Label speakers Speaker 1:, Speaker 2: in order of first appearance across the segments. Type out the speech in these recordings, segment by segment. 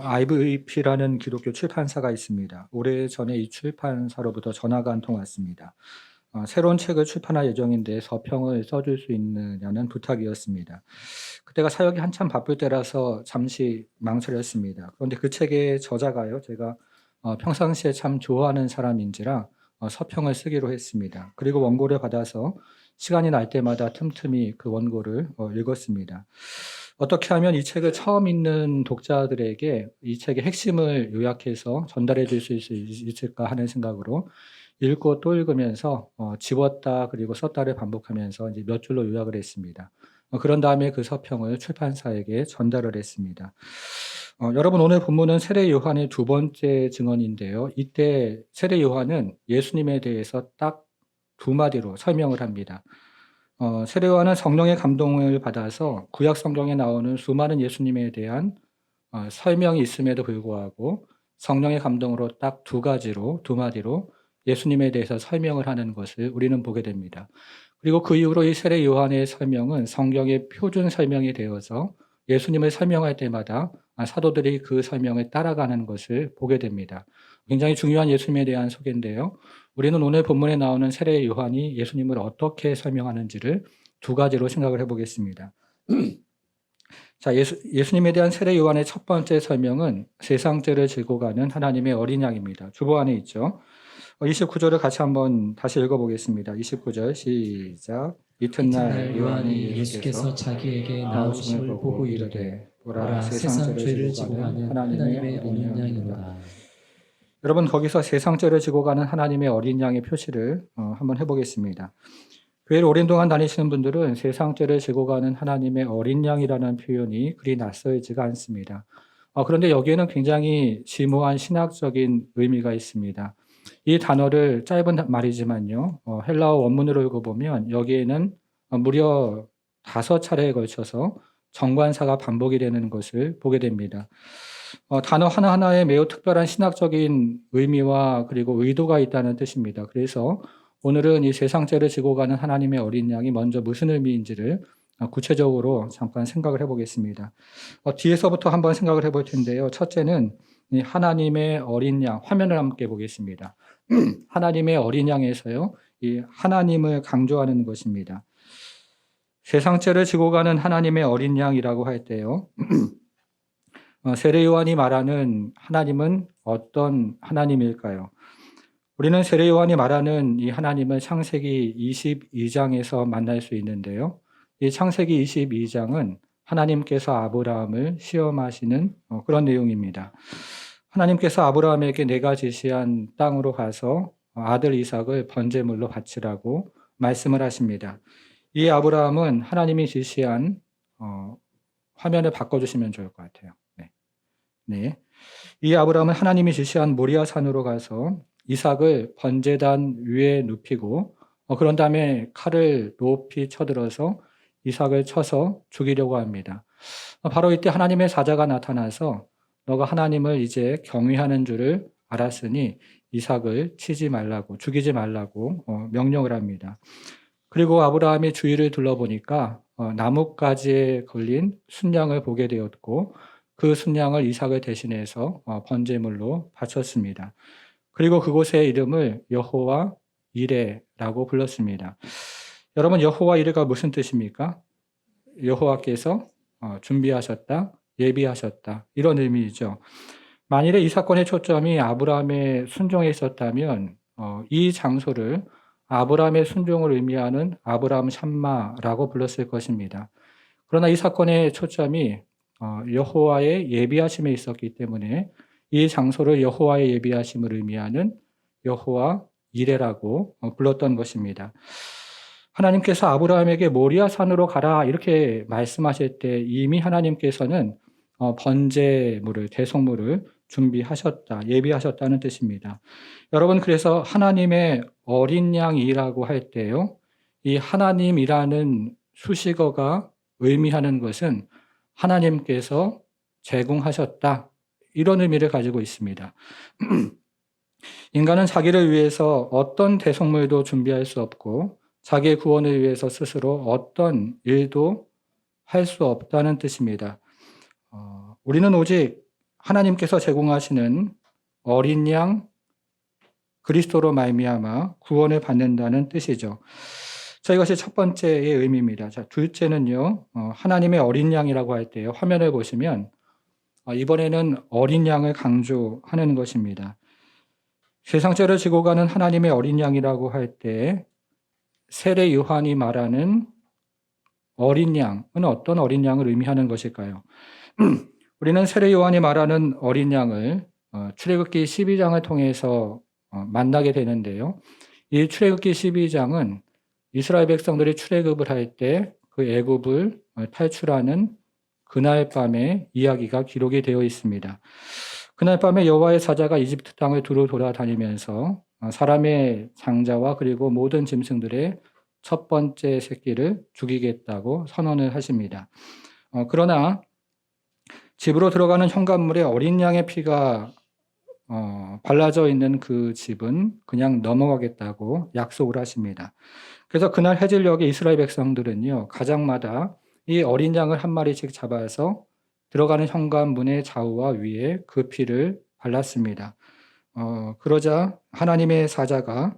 Speaker 1: IVP라는 기독교 출판사가 있습니다. 오래전에 이 출판사로부터 전화가 한 통 왔습니다. 새로운 책을 출판할 예정인데 서평을 써줄 수 있느냐는 부탁이었습니다. 그때가 사역이 한참 바쁠 때라서 잠시 망설였습니다. 그런데 그 책의 저자가요, 제가 평상시에 참 좋아하는 사람인지라 서평을 쓰기로 했습니다. 그리고 원고를 받아서 시간이 날 때마다 틈틈이 그 원고를 읽었습니다. 어떻게 하면 이 책을 처음 읽는 독자들에게 이 책의 핵심을 요약해서 전달해 줄 수 있을까 하는 생각으로 읽고 또 읽으면서 지웠다 그리고 썼다를 반복하면서 이제 몇 줄로 요약을 했습니다. 그런 다음에 그 서평을 출판사에게 전달을 했습니다. 여러분, 오늘 본문은 세례 요한의 두 번째 증언인데요. 이때 세례 요한은 예수님에 대해서 딱 두 마디로 설명을 합니다. 세례 요한은 성령의 감동을 받아서 구약 성경에 나오는 수많은 예수님에 대한 설명이 있음에도 불구하고 성령의 감동으로 딱 두 마디로 예수님에 대해서 설명을 하는 것을 우리는 보게 됩니다. 그리고 그 이후로 이 세례 요한의 설명은 성경의 표준 설명이 되어서 예수님을 설명할 때마다 사도들이 그 설명을 따라가는 것을 보게 됩니다. 굉장히 중요한 예수님에 대한 소개인데요. 우리는 오늘 본문에 나오는 세례 요한이 예수님을 어떻게 설명하는지를 두 가지로 생각을 해보겠습니다. 자, 예수님에 대한 세례 요한의 첫 번째 설명은 세상 죄를 지고 가는 하나님의 어린 양입니다. 주보 안에 있죠. 29절을 같이 한번 다시 읽어보겠습니다. 29절 시작.
Speaker 2: 이튿날 요한이 예수께서 자기에게 나오심을 보고 이르되 보라 세상 죄를 지고 가는 하나님의 어린 양이로다.
Speaker 1: 여러분, 거기서 세상 죄를 지고 가는 하나님의 어린 양의 표시를 한번 해보겠습니다. 교회를 오랜 동안 다니시는 분들은 세상 죄를 지고 가는 하나님의 어린 양이라는 표현이 그리 낯설지가 않습니다. 그런데 여기에는 굉장히 심오한 신학적인 의미가 있습니다. 이 단어를 짧은 말이지만요, 헬라어 원문으로 읽어보면 여기에는 무려 5차례에 걸쳐서 정관사가 반복이 되는 것을 보게 됩니다. 단어 하나하나에 매우 특별한 신학적인 의미와 그리고 의도가 있다는 뜻입니다. 그래서 오늘은 이 세상 죄를 지고 가는 하나님의 어린 양이 먼저 무슨 의미인지를 구체적으로 잠깐 생각을 해보겠습니다. 뒤에서부터 한번 생각을 해볼 텐데요. 첫째는 이 하나님의 어린 양, 화면을 함께 보겠습니다. 하나님의 어린 양에서요, 이 하나님을 강조하는 것입니다. 세상 죄를 지고 가는 하나님의 어린 양이라고 할 때요, 세례 요한이 말하는 하나님은 어떤 하나님일까요? 우리는 세례 요한이 말하는 이 하나님을 창세기 22장에서 만날 수 있는데요. 이 창세기 22장은 하나님께서 아브라함을 시험하시는 그런 내용입니다. 하나님께서 아브라함에게 내가 지시한 땅으로 가서 아들 이삭을 번제물로 바치라고 말씀을 하십니다. 이 아브라함은 하나님이 지시한 화면을 바꿔주시면 좋을 것 같아요. 네. 이 아브라함은 하나님이 지시한 모리아 산으로 가서 이삭을 번제단 위에 눕히고 그런 다음에 칼을 높이 쳐들어서 이삭을 쳐서 죽이려고 합니다. 바로 이때 하나님의 사자가 나타나서 너가 하나님을 이제 경외하는 줄을 알았으니 이삭을 치지 말라고, 죽이지 말라고 명령을 합니다. 그리고 아브라함이 주위를 둘러보니까 나뭇가지에 걸린 순양을 보게 되었고 그 순양을 이삭을 대신해서 번제물로 바쳤습니다. 그리고 그곳의 이름을 여호와 이레라고 불렀습니다. 여러분, 여호와 이레가 무슨 뜻입니까? 여호와께서 준비하셨다, 예비하셨다, 이런 의미이죠. 만일에 이 사건의 초점이 아브라함의 순종에 있었다면 이 장소를 아브라함의 순종을 의미하는 아브라함 샴마라고 불렀을 것입니다. 그러나 이 사건의 초점이 여호와의 예비하심에 있었기 때문에 이 장소를 여호와의 예비하심을 의미하는 여호와 이레라고 불렀던 것입니다. 하나님께서 아브라함에게 모리아 산으로 가라 이렇게 말씀하실 때 이미 하나님께서는 번제물을, 대속물을 준비하셨다, 예비하셨다는 뜻입니다. 여러분, 그래서 하나님의 어린 양이라고 할 때요, 이 하나님이라는 수식어가 의미하는 것은 하나님께서 제공하셨다, 이런 의미를 가지고 있습니다. 인간은 자기를 위해서 어떤 대속물도 준비할 수 없고 자기의 구원을 위해서 스스로 어떤 일도 할 수 없다는 뜻입니다. 우리는 오직 하나님께서 제공하시는 어린 양 그리스도로 말미암아 구원을 받는다는 뜻이죠. 자, 이것이 첫 번째의 의미입니다. 자, 둘째는요, 하나님의 어린 양이라고 할 때요, 화면을 보시면 이번에는 어린 양을 강조하는 것입니다. 세상 죄를 지고 가는 하나님의 어린 양이라고 할 때 세례 요한이 말하는 어린 양은 어떤 어린 양을 의미하는 것일까요? 우리는 세례 요한이 말하는 어린 양을 출애굽기 12장을 통해서 만나게 되는데요. 이 출애굽기 12장은 이스라엘 백성들이 출애굽을 할 때 그 애굽을 탈출하는 그날 밤의 이야기가 기록이 되어 있습니다. 그날 밤에 여호와의 사자가 이집트 땅을 두루 돌아다니면서 사람의 장자와 그리고 모든 짐승들의 첫 번째 새끼를 죽이겠다고 선언을 하십니다. 그러나 집으로 들어가는 현관물에 어린 양의 피가 발라져 있는 그 집은 그냥 넘어가겠다고 약속을 하십니다. 그래서 그날 해질녘에 이스라엘 백성들은요, 가정마다 이 어린 양을 한 마리씩 잡아서 들어가는 현관문의 좌우와 위에 그 피를 발랐습니다. 그러자 하나님의 사자가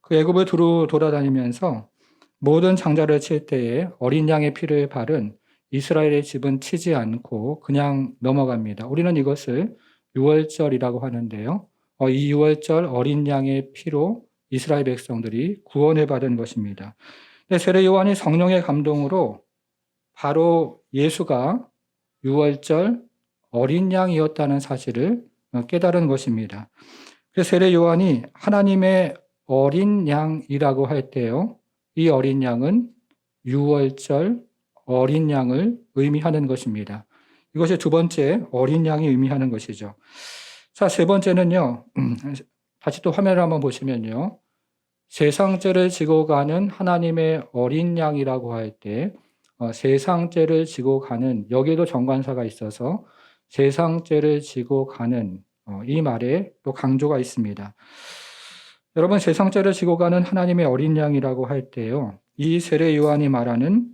Speaker 1: 그 애굽을 두루 돌아다니면서 모든 장자를 칠 때에 어린 양의 피를 바른 이스라엘의 집은 치지 않고 그냥 넘어갑니다. 우리는 이것을 유월절이라고 하는데요. 이 유월절 어린 양의 피로 이스라엘 백성들이 구원을 받은 것입니다. 세례 요한이 성령의 감동으로 바로 예수가 유월절 어린 양이었다는 사실을 깨달은 것입니다. 그래서 세례 요한이 하나님의 어린 양이라고 할 때요, 이 어린 양은 유월절 어린 양을 의미하는 것입니다. 이것이 두 번째 어린 양이 의미하는 것이죠. 자, 세 번째는요, 다시 또 화면을 한번 보시면요, 세상 죄를 지고 가는 하나님의 어린 양이라고 할 때 세상 죄를 지고 가는, 여기에도 정관사가 있어서 세상 죄를 지고 가는 이 말에 또 강조가 있습니다. 여러분, 세상 죄를 지고 가는 하나님의 어린 양이라고 할 때요, 이 세례 요한이 말하는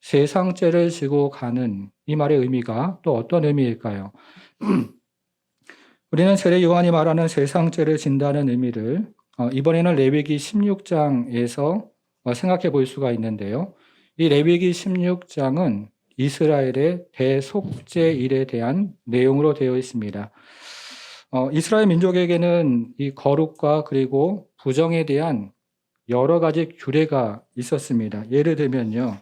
Speaker 1: 세상 죄를 지고 가는 이 말의 의미가 또 어떤 의미일까요? 우리는 세례 요한이 말하는 세상 죄를 진다는 의미를 이번에는 레위기 16장에서 생각해 볼 수가 있는데요. 이 레위기 16장은 이스라엘의 대속죄일에 대한 내용으로 되어 있습니다. 이스라엘 민족에게는 이 거룩과 그리고 부정에 대한 여러 가지 규례가 있었습니다. 예를 들면요,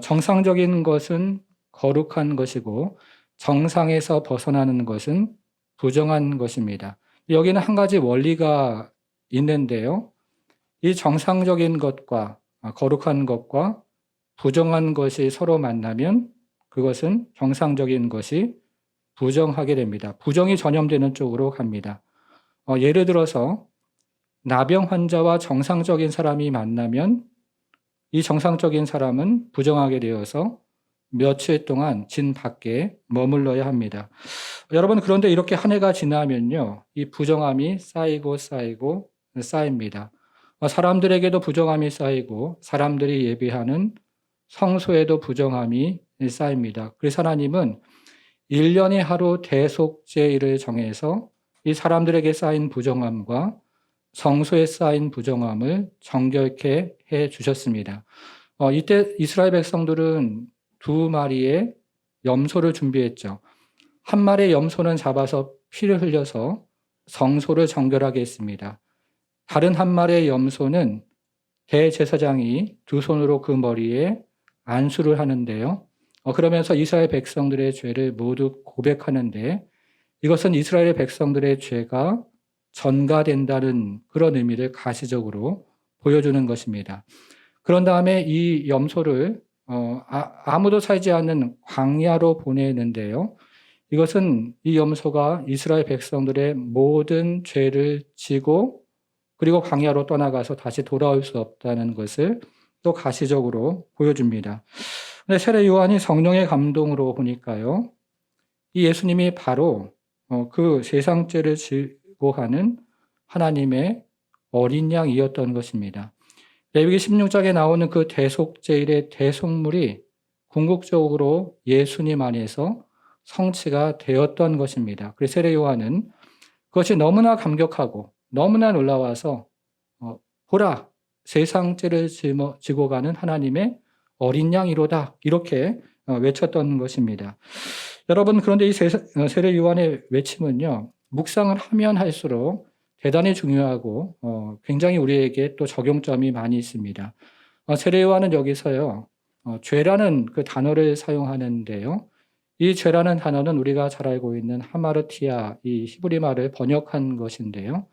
Speaker 1: 정상적인 것은 거룩한 것이고 정상에서 벗어나는 것은 부정한 것입니다. 여기는 한 가지 원리가 있는데요. 이 정상적인 것과 거룩한 것과 부정한 것이 서로 만나면 그것은 정상적인 것이 부정하게 됩니다. 부정이 전염되는 쪽으로 갑니다. 예를 들어서 나병 환자와 정상적인 사람이 만나면 이 정상적인 사람은 부정하게 되어서 며칠 동안 진 밖에 머물러야 합니다. 여러분, 그런데 이렇게 한 해가 지나면요, 이 부정함이 쌓이고 쌓이고 쌓입니다. 사람들에게도 부정함이 쌓이고 사람들이 예배하는 성소에도 부정함이 쌓입니다. 그래서 하나님은 1년에 하루 대속죄일을 정해서 이 사람들에게 쌓인 부정함과 성소에 쌓인 부정함을 정결케 해 주셨습니다. 이때 이스라엘 백성들은 2마리의 염소를 준비했죠. 한 마리의 염소는 잡아서 피를 흘려서 성소를 정결하게 했습니다. 다른 한 마리의 염소는 대제사장이 두 손으로 그 머리에 안수를 하는데요. 그러면서 이스라엘 백성들의 죄를 모두 고백하는데 이것은 이스라엘 백성들의 죄가 전가된다는 그런 의미를 가시적으로 보여주는 것입니다. 그런 다음에 이 염소를 아무도 살지 않는 광야로 보내는데요. 이것은 이 염소가 이스라엘 백성들의 모든 죄를 지고 그리고 광야로 떠나가서 다시 돌아올 수 없다는 것을 또 가시적으로 보여줍니다. 근데 세례 요한이 성령의 감동으로 보니까요, 이 예수님이 바로 그 세상 죄를 지고 가는 하나님의 어린 양이었던 것입니다. 레위기 16장에 나오는 그 대속죄일의 대속물이 궁극적으로 예수님 안에서 성취가 되었던 것입니다. 그래서 세례 요한은 그것이 너무나 감격하고 너무나 놀라워서 보라, 세상 죄를 지고 가는 하나님의 어린 양이로다, 이렇게 외쳤던 것입니다. 여러분, 그런데 이 세례 요한의 외침은요, 묵상을 하면 할수록 대단히 중요하고 굉장히 우리에게 또 적용점이 많이 있습니다. 세례 요한은 여기서요, 죄라는 그 단어를 사용하는데요. 이 죄라는 단어는 우리가 잘 알고 있는 하마르티아, 이 히브리 말을 번역한 것인데요.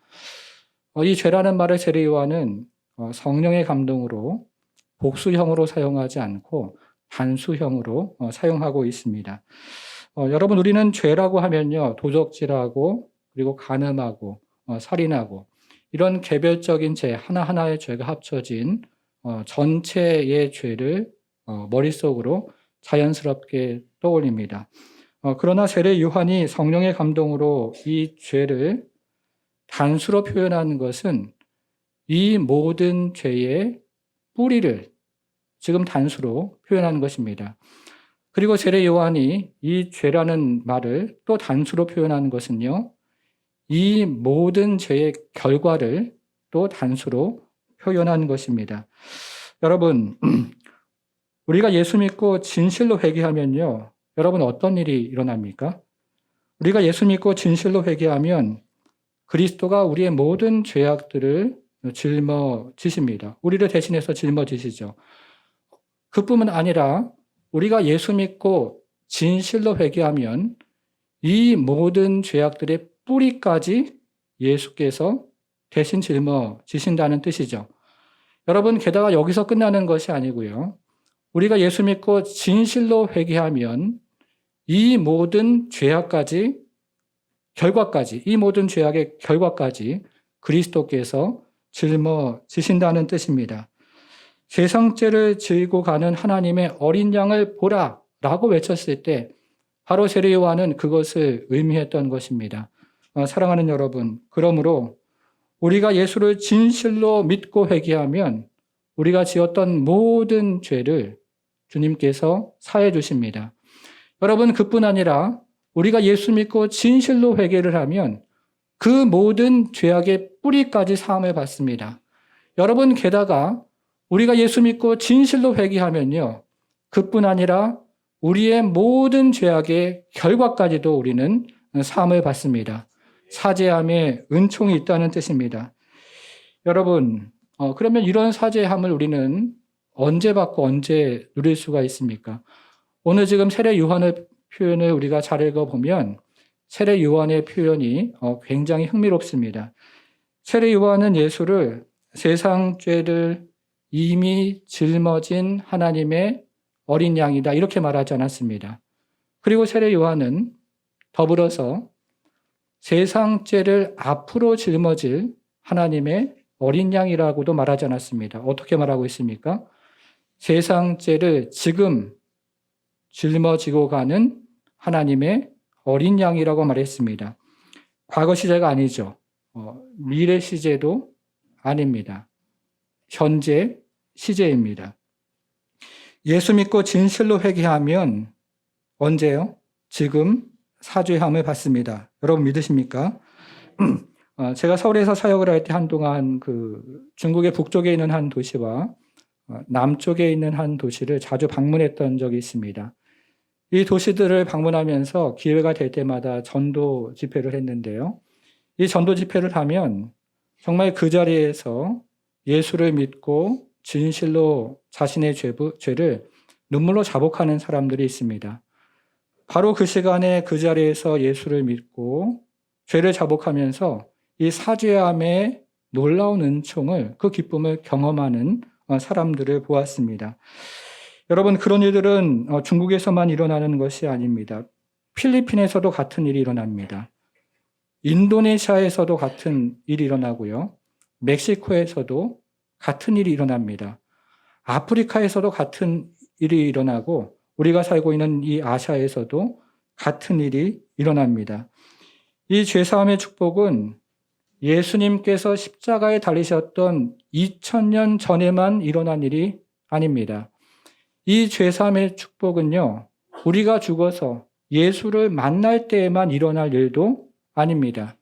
Speaker 1: 이 죄라는 말을 세례 요한은 성령의 감동으로 복수형으로 사용하지 않고 단수형으로 사용하고 있습니다. 여러분, 우리는 죄라고 하면요, 도적질하고 그리고 간음하고 살인하고 이런 개별적인 죄, 하나하나의 죄가 합쳐진 전체의 죄를 머릿속으로 자연스럽게 떠올립니다. 그러나 세례 요한이 성령의 감동으로 이 죄를 단수로 표현하는 것은 이 모든 죄의 뿌리를 지금 단수로 표현하는 것입니다. 그리고 세례 요한이 이 죄라는 말을 또 단수로 표현하는 것은요, 이 모든 죄의 결과를 또 단수로 표현하는 것입니다. 여러분, 우리가 예수 믿고 진실로 회개하면요, 여러분 어떤 일이 일어납니까? 우리가 예수 믿고 진실로 회개하면 그리스도가 우리의 모든 죄악들을 짊어지십니다. 우리를 대신해서 짊어지시죠. 그뿐만 아니라 우리가 예수 믿고 진실로 회개하면 이 모든 죄악들의 뿌리까지 예수께서 대신 짊어지신다는 뜻이죠. 여러분, 게다가 여기서 끝나는 것이 아니고요. 우리가 예수 믿고 진실로 회개하면 이 모든 죄악까지, 결과까지, 이 모든 죄악의 결과까지 그리스도께서 짊어지신다는 뜻입니다. 세상 죄를 지고 가는 하나님의 어린 양을 보라 라고 외쳤을 때 바로 세례 요한은 그것을 의미했던 것입니다. 사랑하는 여러분, 그러므로 우리가 예수를 진실로 믿고 회개하면 우리가 지었던 모든 죄를 주님께서 사해 주십니다. 여러분, 그뿐 아니라 우리가 예수 믿고 진실로 회개를 하면 그 모든 죄악의 뿌리까지 사함을 받습니다. 여러분, 게다가 우리가 예수 믿고 진실로 회개하면요, 그뿐 아니라 우리의 모든 죄악의 결과까지도 우리는 사함을 받습니다. 사죄함에 은총이 있다는 뜻입니다. 여러분, 그러면 이런 사죄함을 우리는 언제 받고 언제 누릴 수가 있습니까? 오늘 지금 세례 요한의 표현을 우리가 잘 읽어보면 세례 요한의 표현이 굉장히 흥미롭습니다. 세례 요한은 예수를 세상 죄를 이미 짊어진 하나님의 어린 양이다, 이렇게 말하지 않았습니다. 그리고 세례 요한은 더불어서 세상 죄를 앞으로 짊어질 하나님의 어린 양이라고도 말하지 않았습니다. 어떻게 말하고 있습니까? 세상 죄를 지금 짊어지고 가는 하나님의 어린 양이라고 말했습니다. 과거 시제가 아니죠. 미래 시제도 아닙니다. 현재 시제입니다. 예수 믿고 진실로 회개하면 언제요? 지금 사죄함을 받습니다. 여러분 믿으십니까? 제가 서울에서 사역을 할 때 한동안 중국의 북쪽에 있는 한 도시와 남쪽에 있는 한 도시를 자주 방문했던 적이 있습니다. 이 도시들을 방문하면서 기회가 될 때마다 전도 집회를 했는데요. 이 전도 집회를 하면 정말 그 자리에서 예수를 믿고 진실로 자신의 죄를 눈물로 자복하는 사람들이 있습니다. 바로 그 시간에 그 자리에서 예수를 믿고 죄를 자복하면서 이 사죄함의 놀라운 은총을, 그 기쁨을 경험하는 사람들을 보았습니다. 여러분, 그런 일들은 중국에서만 일어나는 것이 아닙니다. 필리핀에서도 같은 일이 일어납니다. 인도네시아에서도 같은 일이 일어나고요. 멕시코에서도 같은 일이 일어납니다. 아프리카에서도 같은 일이 일어나고 우리가 살고 있는 이 아시아에서도 같은 일이 일어납니다. 이 죄사함의 축복은 예수님께서 십자가에 달리셨던 2000년 전에만 일어난 일이 아닙니다. 이 죄사함의 축복은요, 우리가 죽어서 예수를 만날 때에만 일어날 일도 아닙니다.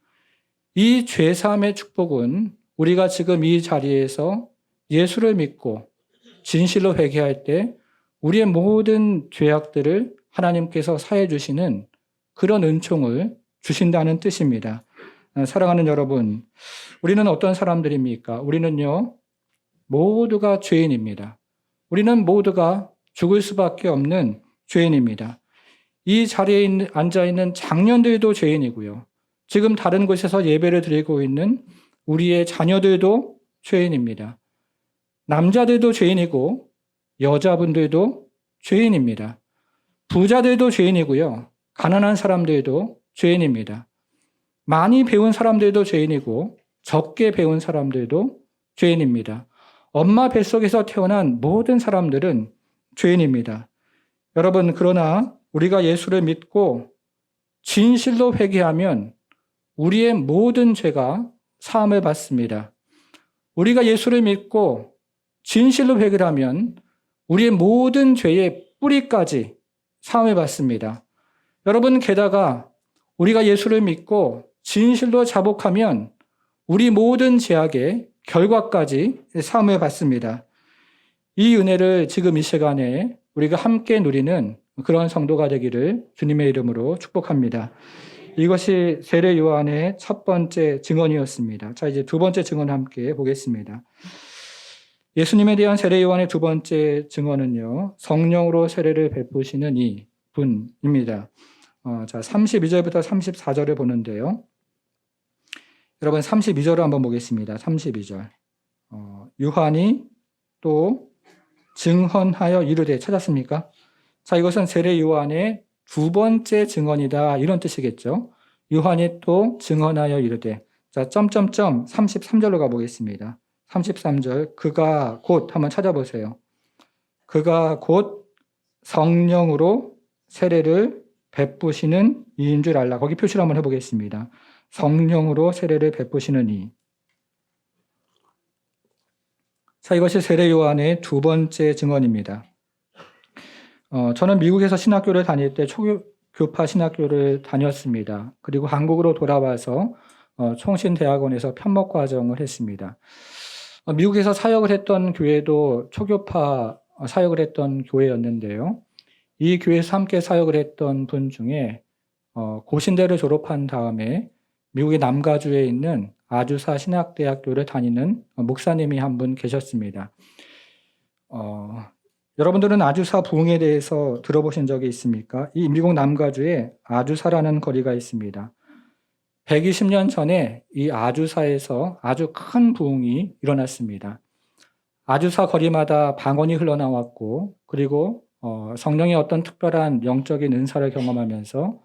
Speaker 1: 이 죄사함의 축복은 우리가 지금 이 자리에서 예수를 믿고 진실로 회개할 때 우리의 모든 죄악들을 하나님께서 사해 주시는 그런 은총을 주신다는 뜻입니다. 사랑하는 여러분, 우리는 어떤 사람들입니까? 우리는요, 모두가 죄인입니다. 우리는 모두가 죽을 수밖에 없는 죄인입니다. 이 자리에 앉아있는 장년들도 죄인이고요. 지금 다른 곳에서 예배를 드리고 있는 우리의 자녀들도 죄인입니다. 남자들도 죄인이고 여자분들도 죄인입니다. 부자들도 죄인이고요. 가난한 사람들도 죄인입니다. 많이 배운 사람들도 죄인이고 적게 배운 사람들도 죄인입니다. 엄마 뱃속에서 태어난 모든 사람들은 죄인입니다. 여러분, 그러나 우리가 예수를 믿고 진실로 회개하면 우리의 모든 죄가 사함을 받습니다. 우리가 예수를 믿고 진실로 회개를 하면 우리의 모든 죄의 뿌리까지 사함을 받습니다. 여러분, 게다가 우리가 예수를 믿고 진실로 자복하면 우리 모든 죄악의 결과까지 사함을 받습니다. 이 은혜를 지금 이 시간에 우리가 함께 누리는 그런 성도가 되기를 주님의 이름으로 축복합니다. 이것이 세례 요한의 첫 번째 증언이었습니다. 자, 이제 두 번째 증언 함께 보겠습니다. 예수님에 대한 세례 요한의 두 번째 증언은요, 성령으로 세례를 베푸시는 이 분입니다. 자, 32절부터 34절을 보는데요. 여러분, 32절을 한번 보겠습니다. 32절. 요한이 또 증언하여 이르되, 찾았습니까? 자, 이것은 세례 요한의 두 번째 증언이다, 이런 뜻이겠죠. 요한이 또 증언하여 이르되, 자, 33절로 가보겠습니다. 33절, 그가 곧, 한번 찾아보세요. 그가 곧 성령으로 세례를 베푸시는 이인 줄 알라. 거기 표시를 한번 해보겠습니다. 성령으로 세례를 베푸시는 이. 자, 이것이 세례 요한의 두 번째 증언입니다. 저는 미국에서 신학교를 다닐 때 초교파 신학교를 다녔습니다. 그리고 한국으로 돌아와서 총신대학원에서 편목 과정을 했습니다. 미국에서 사역을 했던 교회도 초교파 사역을 했던 교회였는데요. 이 교회에서 함께 사역을 했던 분 중에 고신대를 졸업한 다음에 미국의 남가주에 있는 아주사 신학대학교를 다니는 목사님이 한 분 계셨습니다. 여러분들은 아주사 부흥에 대해서 들어보신 적이 있습니까? 이 미국 남가주에 아주사라는 거리가 있습니다. 120년 전에 이 아주사에서 아주 큰 부흥이 일어났습니다. 아주사 거리마다 방언이 흘러나왔고, 그리고 성령의 어떤 특별한 영적인 은사를 경험하면서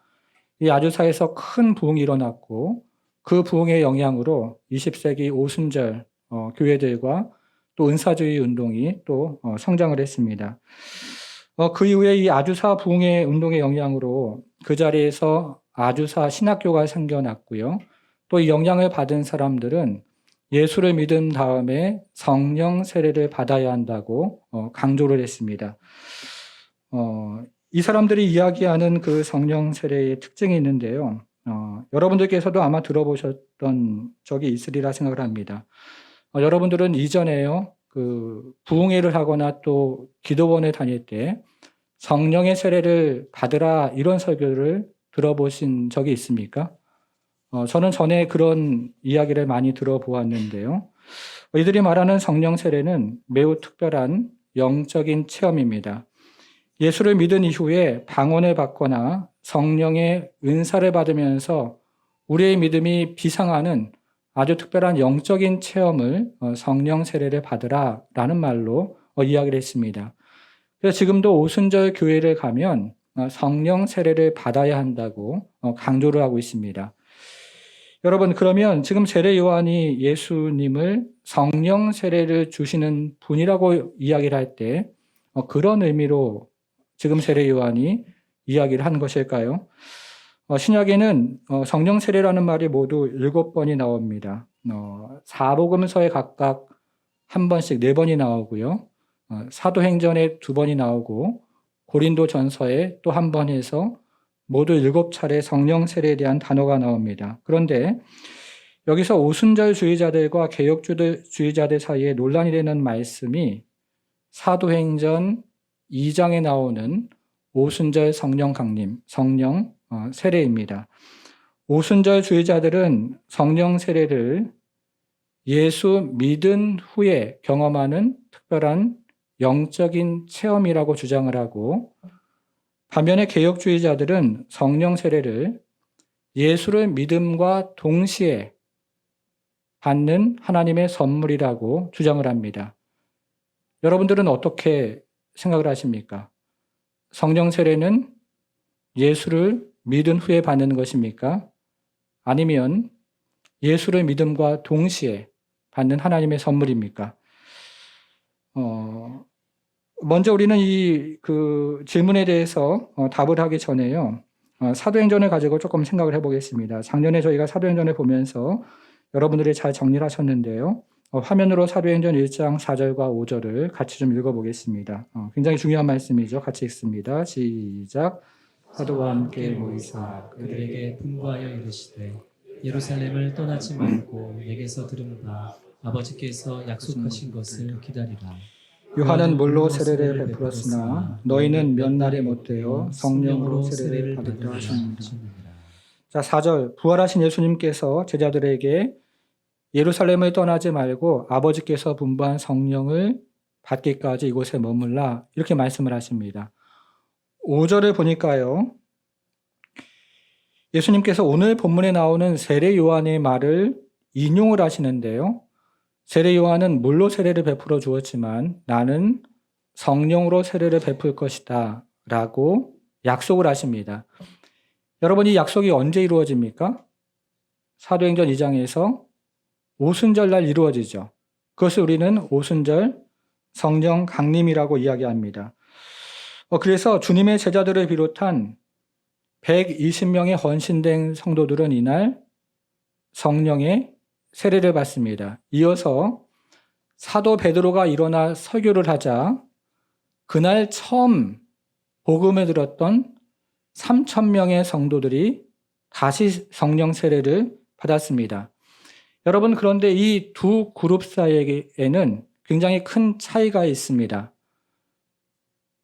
Speaker 1: 이 아주사에서 큰 부흥이 일어났고, 그 부흥의 영향으로 20세기 오순절 교회들과 또 은사주의 운동이 또 성장을 했습니다. 그 이후에 이 아주사 부흥의 운동의 영향으로 그 자리에서 아주사 신학교가 생겨났고요. 또 이 영향을 받은 사람들은 예수를 믿은 다음에 성령 세례를 받아야 한다고 강조를 했습니다. 이 사람들이 이야기하는 그 성령 세례의 특징이 있는데요. 여러분들께서도 아마 들어보셨던 적이 있으리라 생각을 합니다. 여러분들은 이전에요, 그 부흥회를 하거나 또 기도원에 다닐 때 성령의 세례를 받으라, 이런 설교를 들어보신 적이 있습니까? 저는 전에 그런 이야기를 많이 들어보았는데요. 이들이 말하는 성령 세례는 매우 특별한 영적인 체험입니다. 예수를 믿은 이후에 방언을 받거나 성령의 은사를 받으면서 우리의 믿음이 비상하는 아주 특별한 영적인 체험을 성령 세례를 받으라라는 말로 이야기를 했습니다. 그래서 지금도 오순절 교회를 가면 성령 세례를 받아야 한다고 강조를 하고 있습니다. 여러분, 그러면 지금 세례 요한이 예수님을 성령 세례를 주시는 분이라고 이야기를 할 때 그런 의미로 지금 세례 요한이 이야기를 한 것일까요? 신약에는 성령 세례라는 말이 모두 7번이 나옵니다. 사복음서에 각각 한 번씩 4번이 나오고요. 사도행전에 2번이 나오고 고린도 전서에 또 한 번 해서 모두 7차례 성령 세례에 대한 단어가 나옵니다. 그런데 여기서 오순절주의자들과 개혁주의자들 사이에 논란이 되는 말씀이 사도행전 2장에 나오는 오순절 성령 강림, 성령 세례입니다. 오순절주의자들은 성령 세례를 예수 믿은 후에 경험하는 특별한 영적인 체험이라고 주장을 하고, 반면에 개혁주의자들은 성령 세례를 예수를 믿음과 동시에 받는 하나님의 선물이라고 주장을 합니다. 여러분들은 어떻게 생각을 하십니까? 성령 세례는 예수를 믿은 후에 받는 것입니까? 아니면 예수를 믿음과 동시에 받는 하나님의 선물입니까? 먼저 우리는 이 질문에 대해서 답을 하기 전에요. 사도행전을 가지고 조금 생각을 해보겠습니다. 작년에 저희가 사도행전을 보면서 여러분들이 잘 정리를 하셨는데요. 화면으로 사도행전 1장 4절과 5절을 같이 좀 읽어보겠습니다. 굉장히 중요한 말씀이죠. 같이 읽습니다. 시작. 사도와 함께 모이사
Speaker 2: 그들에게 분부하여 이르시되 예루살렘을 떠나지 말고 내게서 들은 바 아버지께서 약속하신 것을 기다리라.
Speaker 1: 요한은 물로 세례를 베풀었으나 너희는 몇 날에 못되어 성령으로 세례를 받으리라 하셨습니다. 자, 4절. 부활하신 예수님께서 제자들에게 예루살렘을 떠나지 말고 아버지께서 분부한 성령을 받기까지 이곳에 머물라, 이렇게 말씀을 하십니다. 5절을 보니까요, 예수님께서 오늘 본문에 나오는 세례 요한의 말을 인용을 하시는데요. 세례 요한은 물로 세례를 베풀어 주었지만 나는 성령으로 세례를 베풀 것이다 라고 약속을 하십니다. 여러분, 이 약속이 언제 이루어집니까? 사도행전 2장에서 오순절날 이루어지죠. 그것을 우리는 오순절 성령 강림이라고 이야기합니다. 그래서 주님의 제자들을 비롯한 120명의 헌신된 성도들은 이날 성령의 세례를 받습니다. 이어서 사도 베드로가 일어나 설교를 하자 그날 처음 복음을 들었던 3,000명의 성도들이 다시 성령 세례를 받았습니다. 여러분, 그런데 이 두 그룹 사이에는 굉장히 큰 차이가 있습니다.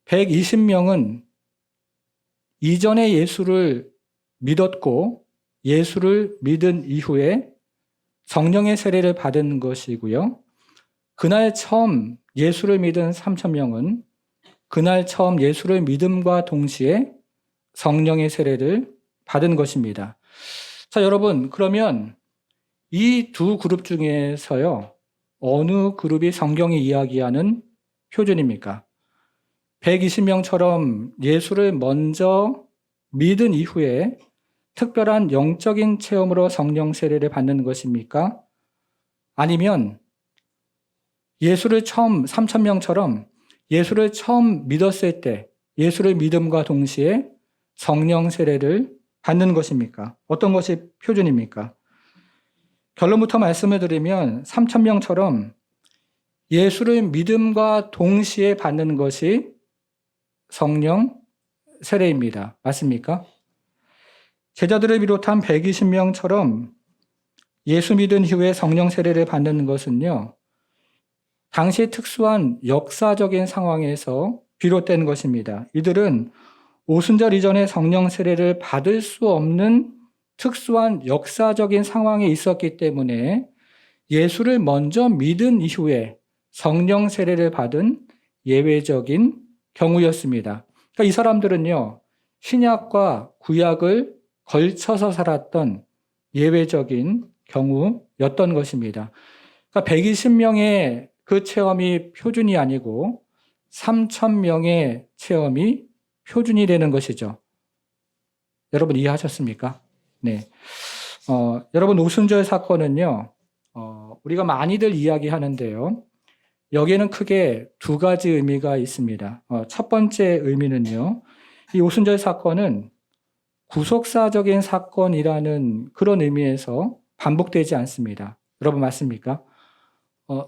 Speaker 1: 120명은 이전에 예수를 믿었고 예수를 믿은 이후에 성령의 세례를 받은 것이고요. 그날 처음 예수를 믿은 3,000명은 그날 처음 예수를 믿음과 동시에 성령의 세례를 받은 것입니다. 자, 여러분, 그러면 이 두 그룹 중에서요, 어느 그룹이 성경이 이야기하는 표준입니까? 120명처럼 예수를 먼저 믿은 이후에 특별한 영적인 체험으로 성령 세례를 받는 것입니까? 아니면 예수를 처음 3,000명처럼 예수를 처음 믿었을 때 예수를 믿음과 동시에 성령 세례를 받는 것입니까? 어떤 것이 표준입니까? 결론부터 말씀을 드리면 3,000명처럼 예수를 믿음과 동시에 받는 것이 성령 세례입니다. 맞습니까? 제자들을 비롯한 120명처럼 예수 믿은 이후에 성령 세례를 받는 것은요, 당시 특수한 역사적인 상황에서 비롯된 것입니다. 이들은 오순절 이전에 성령 세례를 받을 수 없는 특수한 역사적인 상황에 있었기 때문에 예수를 먼저 믿은 이후에 성령 세례를 받은 예외적인 경우였습니다. 그러니까 이 사람들은요, 신약과 구약을 걸쳐서 살았던 예외적인 경우였던 것입니다. 그러니까 120명의 그 체험이 표준이 아니고 3,000명의 체험이 표준이 되는 것이죠. 여러분 이해하셨습니까? 네. 여러분, 오순절 사건은요, 우리가 많이들 이야기하는데요, 여기에는 크게 두 가지 의미가 있습니다. 첫 번째 의미는요, 이 오순절 사건은 구속사적인 사건이라는 그런 의미에서 반복되지 않습니다. 여러분 맞습니까?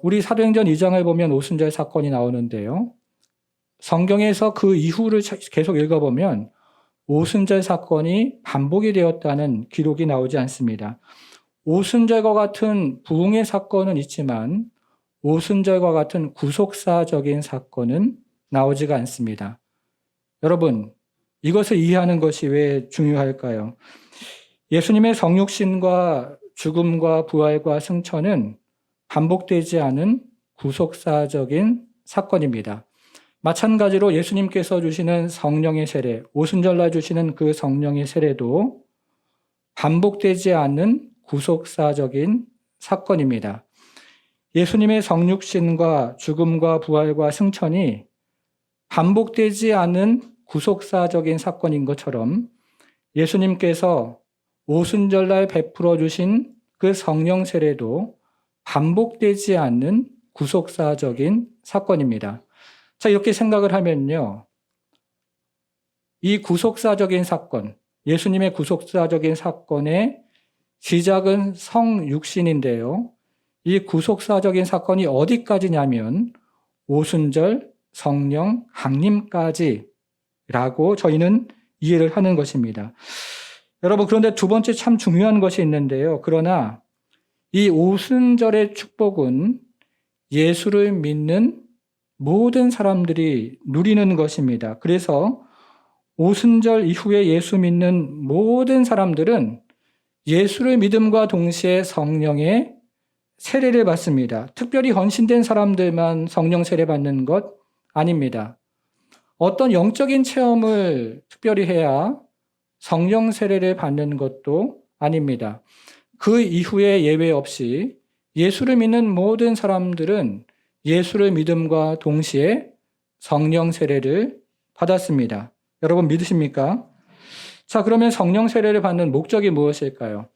Speaker 1: 우리 사도행전 2장을 보면 오순절 사건이 나오는데요. 성경에서 그 이후를 계속 읽어보면 오순절 사건이 반복이 되었다는 기록이 나오지 않습니다. 오순절과 같은 부흥의 사건은 있지만 오순절과 같은 구속사적인 사건은 나오지가 않습니다. 여러분, 이것을 이해하는 것이 왜 중요할까요? 예수님의 성육신과 죽음과 부활과 승천은 반복되지 않은 구속사적인 사건입니다. 마찬가지로 예수님께서 주시는 성령의 세례, 오순절날 주시는 그 성령의 세례도 반복되지 않는 구속사적인 사건입니다. 예수님의 성육신과 죽음과 부활과 승천이 반복되지 않은 구속사적인 사건인 것처럼 예수님께서 오순절날 베풀어 주신 그 성령 세례도 반복되지 않는 구속사적인 사건입니다. 자, 이렇게 생각을 하면요. 이 구속사적인 사건, 예수님의 구속사적인 사건의 시작은 성육신인데요. 이 구속사적인 사건이 어디까지냐면 오순절 성령 강림까지라고 저희는 이해를 하는 것입니다. 여러분, 그런데 두 번째 참 중요한 것이 있는데요. 그러나 이 오순절의 축복은 예수를 믿는 모든 사람들이 누리는 것입니다. 그래서 오순절 이후에 예수 믿는 모든 사람들은 예수를 믿음과 동시에 성령의 세례를 받습니다. 특별히 헌신된 사람들만 성령 세례 받는 것 아닙니다. 어떤 영적인 체험을 특별히 해야 성령 세례를 받는 것도 아닙니다. 그 이후에 예외 없이 예수를 믿는 모든 사람들은 예수를 믿음과 동시에 성령 세례를 받았습니다. 여러분 믿으십니까? 자, 그러면 성령 세례를 받는 목적이 무엇일까요?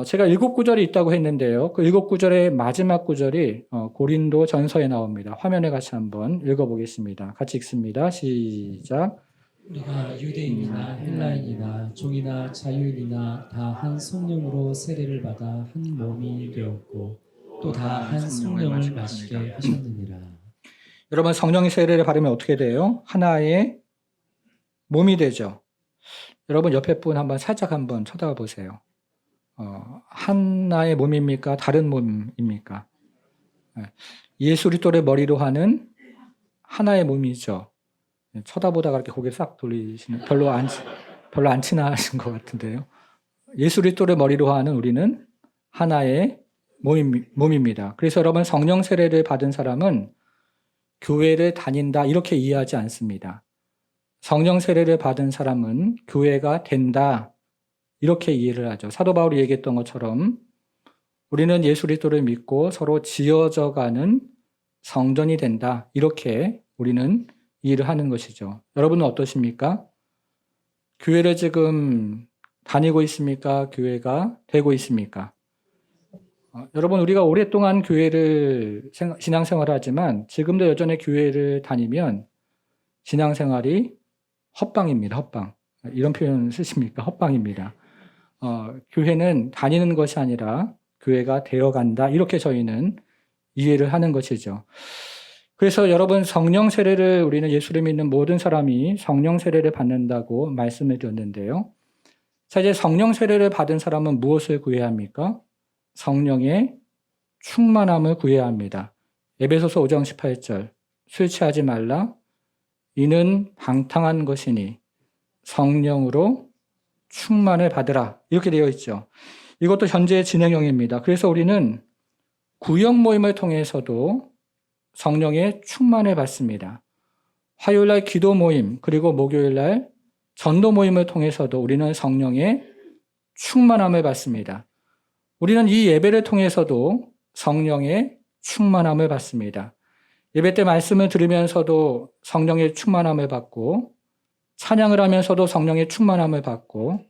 Speaker 1: 제가 7구절이 있다고 했는데요. 그 7구절의 마지막 구절이 고린도 전서에 나옵니다. 화면에 같이 한번 읽어보겠습니다. 같이 읽습니다. 시작.
Speaker 2: 우리가 유대인이나 헬라인이나 종이나 자유인이나 다 한 성령으로 세례를 받아 한 몸이 되었고 또 다 한 성령을 마시게 하셨느니라.
Speaker 1: 여러분 성령의 세례를 받으면 어떻게 돼요? 하나의 몸이 되죠. 여러분 옆에 분 한번 살짝 한번 쳐다봐 보세요. 하나의 몸입니까? 다른 몸입니까? 예수 그리스도의 머리로 하는 하나의 몸이죠. 쳐다보다가 이렇게 고개 싹 돌리시는 별로 안 친하신 것 같은데요. 예수 그리스도의 머리로 하는 우리는 하나의 몸입니다. 그래서 여러분 성령 세례를 받은 사람은 교회를 다닌다 이렇게 이해하지 않습니다. 성령 세례를 받은 사람은 교회가 된다 이렇게 이해를 하죠. 사도 바울이 얘기했던 것처럼 우리는 예수 그리스도를 믿고 서로 지어져가는 성전이 된다 이렇게 우리는 이해를 하는 것이죠. 여러분은 어떠십니까? 교회를 지금 다니고 있습니까? 교회가 되고 있습니까? 여러분 우리가 오랫동안 교회를 신앙생활을 하지만 지금도 여전히 교회를 다니면 신앙생활이 헛방입니다. 헛방. 이런 표현 쓰십니까? 헛방입니다. 교회는 다니는 것이 아니라 교회가 되어간다. 이렇게 저희는 이해를 하는 것이죠. 그래서 여러분 성령 세례를 우리는 예수를 믿는 모든 사람이 성령 세례를 받는다고 말씀을 드렸는데요. 자, 이제 성령 세례를 받은 사람은 무엇을 구해야 합니까? 성령의 충만함을 구해야 합니다. 에베소서 5장 18절 술 취하지 말라 이는 방탕한 것이니 성령으로 충만을 받으라 이렇게 되어 있죠. 이것도 현재 진행형입니다. 그래서 우리는 구역 모임을 통해서도 성령의 충만을 받습니다. 화요일날 기도 모임 그리고 목요일날 전도 모임을 통해서도 우리는 성령의 충만함을 받습니다. 우리는 이 예배를 통해서도 성령의 충만함을 받습니다. 예배 때 말씀을 들으면서도 성령의 충만함을 받고 찬양을 하면서도 성령의 충만함을 받고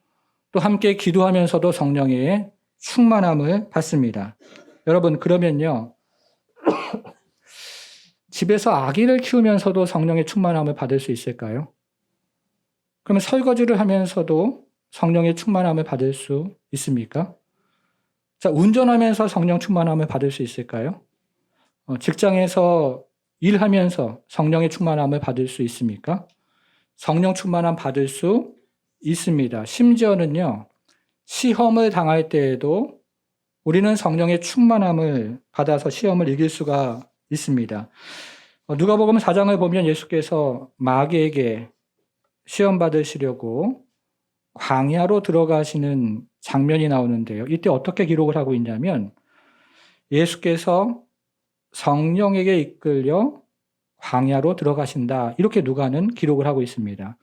Speaker 1: 또 함께 기도하면서도 성령의 충만함을 받습니다. 여러분 그러면요 집에서 아기를 키우면서도 성령의 충만함을 받을 수 있을까요? 그러면 설거지를 하면서도 성령의 충만함을 받을 수 있습니까? 자, 운전하면서 성령 충만함을 받을 수 있을까요? 직장에서 일하면서 성령의 충만함을 받을 수 있습니까? 성령 충만함 받을 수 있습니다. 심지어는요, 시험을 당할 때에도 우리는 성령의 충만함을 받아서 시험을 이길 수가 있습니다. 누가복음 4장을 보면 예수께서 마귀에게 시험 받으시려고 광야로 들어가시는 장면이 나오는데요. 이때 어떻게 기록을 하고 있냐면 예수께서 성령에게 이끌려 광야로 들어가신다. 이렇게 누가는 기록을 하고 있습니다.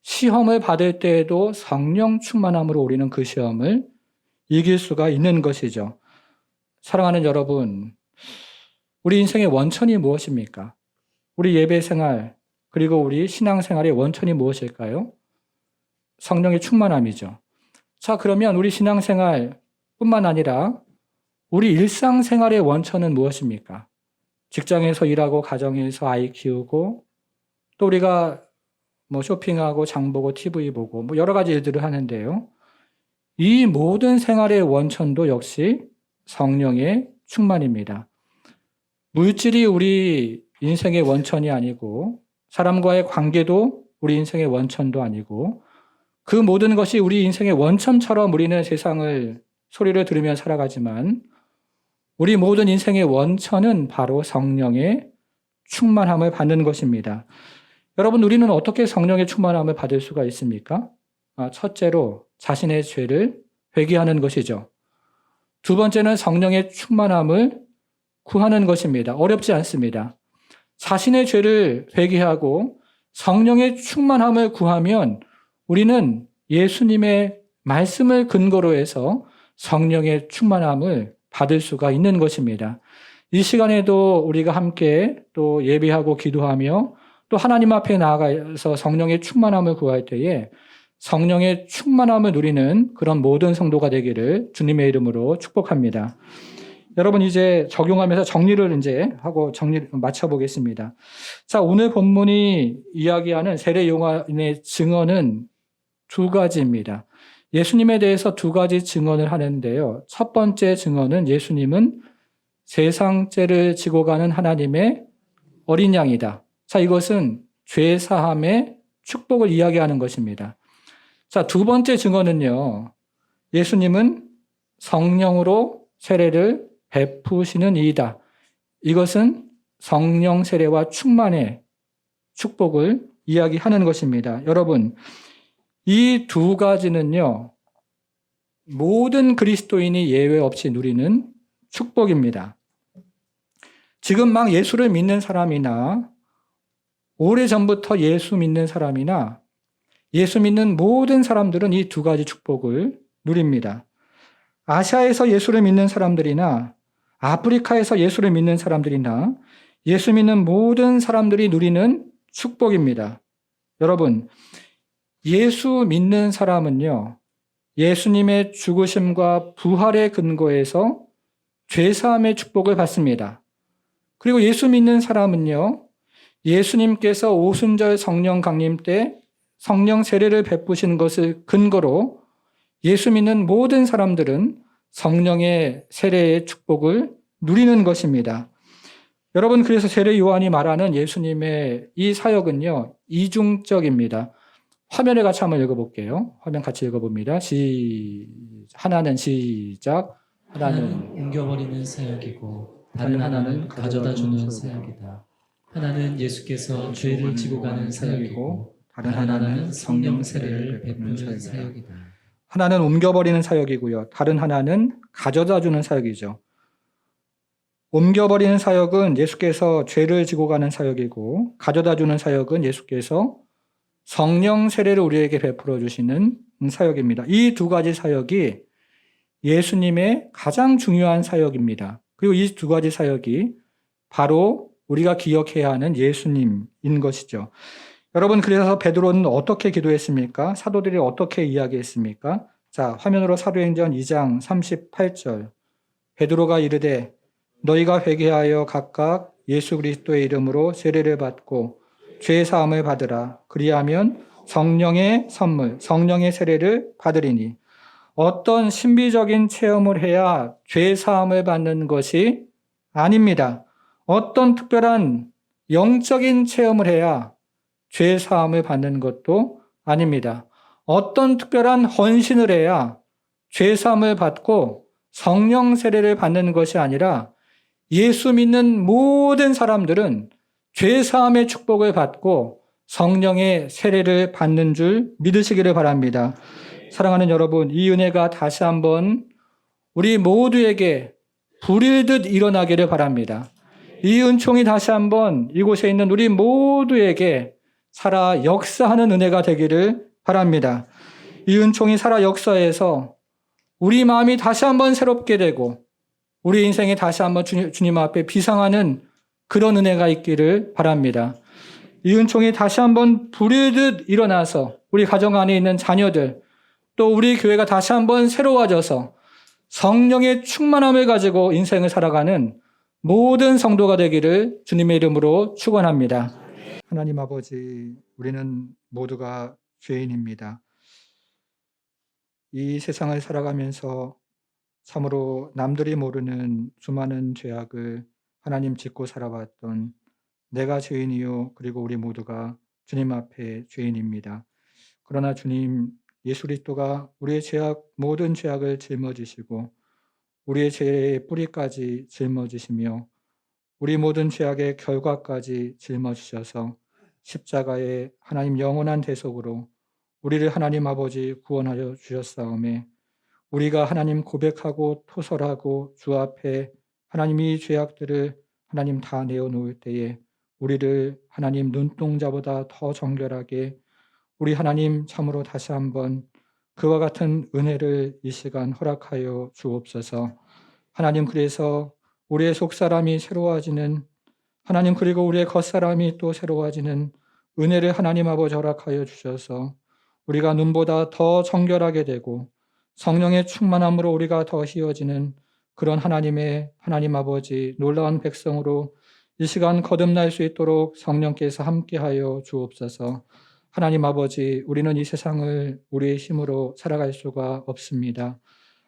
Speaker 1: 시험을 받을 때에도 성령 충만함으로 우리는 그 시험을 이길 수가 있는 것이죠. 사랑하는 여러분, 우리 인생의 원천이 무엇입니까? 우리 예배 생활, 그리고 우리 신앙 생활의 원천이 무엇일까요? 성령의 충만함이죠. 자, 그러면 우리 신앙 생활뿐만 아니라 우리 일상 생활의 원천은 무엇입니까? 직장에서 일하고 가정에서 아이 키우고 또 우리가 쇼핑하고 장 보고 TV 보고 여러 가지 일들을 하는데요. 이 모든 생활의 원천도 역시 성령의 충만입니다. 물질이 우리 인생의 원천이 아니고 사람과의 관계도 우리 인생의 원천도 아니고 그 모든 것이 우리 인생의 원천처럼 우리는 세상을 소리를 들으며 살아가지만 우리 모든 인생의 원천은 바로 성령의 충만함을 받는 것입니다. 여러분, 우리는 어떻게 성령의 충만함을 받을 수가 있습니까? 첫째로 자신의 죄를 회개하는 것이죠. 두 번째는 성령의 충만함을 구하는 것입니다. 어렵지 않습니다. 자신의 죄를 회개하고 성령의 충만함을 구하면 우리는 예수님의 말씀을 근거로 해서 성령의 충만함을 받을 수가 있는 것입니다. 이 시간에도 우리가 함께 또 예배하고 기도하며 또 하나님 앞에 나아가서 성령의 충만함을 구할 때에 성령의 충만함을 누리는 그런 모든 성도가 되기를 주님의 이름으로 축복합니다. 여러분, 이제 적용하면서 정리를 마쳐보겠습니다. 자, 오늘 본문이 이야기하는 세례 요한의 증언은 두 가지입니다. 예수님에 대해서 두 가지 증언을 하는데요. 첫 번째 증언은 예수님은 세상 죄를 지고 가는 하나님의 어린 양이다. 자, 이것은 죄 사함의 축복을 이야기하는 것입니다. 자, 두 번째 증언은요. 예수님은 성령으로 세례를 베푸시는 이이다. 이것은 성령 세례와 충만의 축복을 이야기하는 것입니다. 여러분, 이 두 가지는요, 모든 그리스도인이 예외 없이 누리는 축복입니다. 지금 막 예수를 믿는 사람이나 오래전부터 예수 믿는 사람이나 예수 믿는 모든 사람들은 이 두 가지 축복을 누립니다. 아시아에서 예수를 믿는 사람들이나 아프리카에서 예수를 믿는 사람들이나 예수 믿는 모든 사람들이 누리는 축복입니다. 여러분, 예수 믿는 사람은요, 예수님의 죽으심과 부활의 근거에서 죄사함의 축복을 받습니다. 그리고 예수 믿는 사람은요, 예수님께서 오순절 성령 강림 때 성령 세례를 베푸신 것을 근거로 예수 믿는 모든 사람들은 성령의 세례의 축복을 누리는 것입니다. 여러분, 그래서 세례 요한이 말하는 예수님의 이 사역은요, 이중적입니다. 화면에 같이 한번 읽어볼게요. 화면 같이 읽어봅니다. 하나는 시작.
Speaker 2: 하나는 옮겨버리는 사역이고 다른 하나는 가져다주는 사역이다. 하나는 예수께서 죄를 지고 가는 사역이고 다른 하나는 성령 세례를 베푸는 사역이다.
Speaker 1: 하나는 옮겨버리는 사역이고요. 다른 하나는 가져다주는 사역이죠. 옮겨버리는 사역은 예수께서 죄를 지고 가는 사역이고 가져다주는 사역은 예수께서 성령 세례를 우리에게 베풀어 주시는 사역입니다. 이 두 가지 사역이 예수님의 가장 중요한 사역입니다. 그리고 이 두 가지 사역이 바로 우리가 기억해야 하는 예수님인 것이죠. 여러분, 그래서 베드로는 어떻게 기도했습니까? 사도들이 어떻게 이야기했습니까? 자, 화면으로 사도행전 2장 38절. 베드로가 이르되 너희가 회개하여 각각 예수 그리스도의 이름으로 세례를 받고 죄 사함을 받으라. 그리하면 성령의 선물, 성령의 세례를 받으리니. 어떤 신비적인 체험을 해야 죄 사함을 받는 것이 아닙니다. 어떤 특별한 영적인 체험을 해야 죄 사함을 받는 것도 아닙니다. 어떤 특별한 헌신을 해야 죄사함을 받고 성령 세례를 받는 것이 아니라 예수 믿는 모든 사람들은 죄사함의 축복을 받고 성령의 세례를 받는 줄 믿으시기를 바랍니다. 사랑하는 여러분, 이 은혜가 다시 한번 우리 모두에게 불일듯 일어나기를 바랍니다. 이 은총이 다시 한번 이곳에 있는 우리 모두에게 살아 역사하는 은혜가 되기를 바랍니다. 이 은총이 살아 역사해서 우리 마음이 다시 한번 새롭게 되고 우리 인생에 다시 한번 주님 앞에 비상하는 그런 은혜가 있기를 바랍니다. 이 은총이 다시 한번 불일듯 일어나서 우리 가정 안에 있는 자녀들 또 우리 교회가 다시 한번 새로워져서 성령의 충만함을 가지고 인생을 살아가는 모든 성도가 되기를 주님의 이름으로 축원합니다. 하나님 아버지, 우리는 모두가 죄인입니다. 이 세상을 살아가면서 참으로 남들이 모르는 수많은 죄악을 하나님 짓고 살아왔던 내가 죄인이요 그리고 우리 모두가 주님 앞에 죄인입니다. 그러나 주님, 예수 그리스도가 우리의 모든 죄악을 짊어지시고 우리의 죄의 뿌리까지 짊어지시며 우리 모든 죄악의 결과까지 짊어지셔서 십자가에 하나님 영원한 대속으로 우리를 하나님 아버지 구원하여 주셨사오매 우리가 하나님 고백하고 토설하고 주 앞에 하나님이 죄악들을 하나님 다 내어놓을 때에 우리를 하나님 눈동자보다 더 정결하게 우리 하나님 참으로 다시 한번 그와 같은 은혜를 이 시간 허락하여 주옵소서. 하나님, 그래서 우리의 속사람이 새로워지는 하나님, 그리고 우리의 겉사람이 또 새로워지는 은혜를 하나님 아버지 허락하여 주셔서 우리가 눈보다 더 정결하게 되고 성령의 충만함으로 우리가 더 휘어지는 그런 하나님 아버지 놀라운 백성으로 이 시간 거듭날 수 있도록 성령께서 함께하여 주옵소서. 하나님 아버지, 우리는 이 세상을 우리의 힘으로 살아갈 수가 없습니다.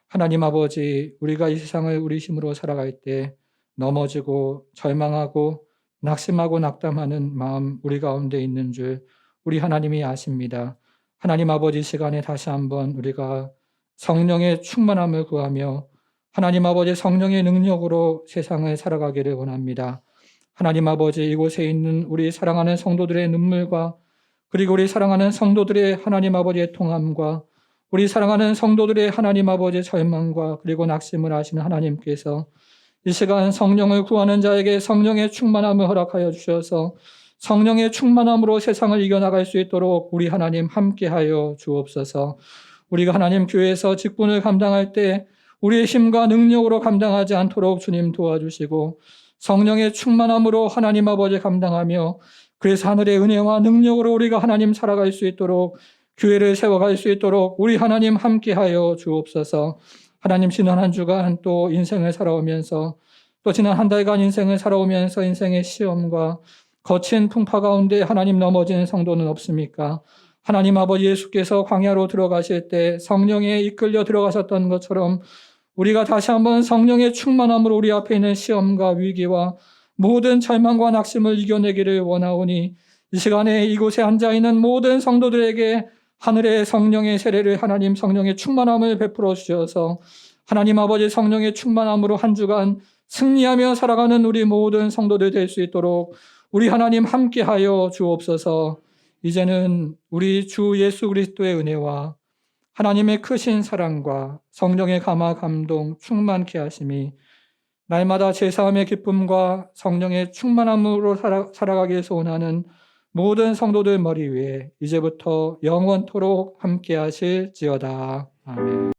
Speaker 1: 하나님 아버지, 우리가 이 세상을 우리 힘으로 살아갈 때 넘어지고 절망하고 낙심하고 낙담하는 마음 우리 가운데 있는 줄 우리 하나님이 아십니다. 하나님 아버지, 시간에 다시 한번 우리가 성령의 충만함을 구하며 하나님 아버지 성령의 능력으로 세상을 살아가기를 원합니다. 하나님 아버지, 이곳에 있는 우리 사랑하는 성도들의 눈물과 그리고 우리 사랑하는 성도들의 하나님 아버지의 통함과 우리 사랑하는 성도들의 하나님 아버지의 절망과 그리고 낙심을 하시는 하나님께서 이 시간 성령을 구하는 자에게 성령의 충만함을 허락하여 주셔서 성령의 충만함으로 세상을 이겨나갈 수 있도록 우리 하나님 함께하여 주옵소서. 우리가 하나님 교회에서 직분을 감당할 때 우리의 힘과 능력으로 감당하지 않도록 주님 도와주시고 성령의 충만함으로 하나님 아버지 감당하며 그래서 하늘의 은혜와 능력으로 우리가 하나님 살아갈 수 있도록 교회를 세워갈 수 있도록 우리 하나님 함께하여 주옵소서. 하나님, 지난 한 주간 또 인생을 살아오면서 또 지난 한 달간 인생을 살아오면서 인생의 시험과 거친 풍파 가운데 하나님 넘어지는 성도는 없습니까? 하나님 아버지, 예수께서 광야로 들어가실 때 성령에 이끌려 들어가셨던 것처럼 우리가 다시 한번 성령의 충만함으로 우리 앞에 있는 시험과 위기와 모든 절망과 낙심을 이겨내기를 원하오니 이 시간에 이곳에 앉아있는 모든 성도들에게 하늘의 성령의 세례를 하나님 성령의 충만함을 베풀어 주셔서 하나님 아버지 성령의 충만함으로 한 주간 승리하며 살아가는 우리 모든 성도들 될 수 있도록 우리 하나님 함께하여 주옵소서. 이제는 우리 주 예수 그리스도의 은혜와 하나님의 크신 사랑과 성령의 감화 감동 충만케 하심이 날마다 제사함의 기쁨과 성령의 충만함으로 살아가길 소원하는 모든 성도들 머리 위에 이제부터 영원토록 함께 하실지어다. 아멘.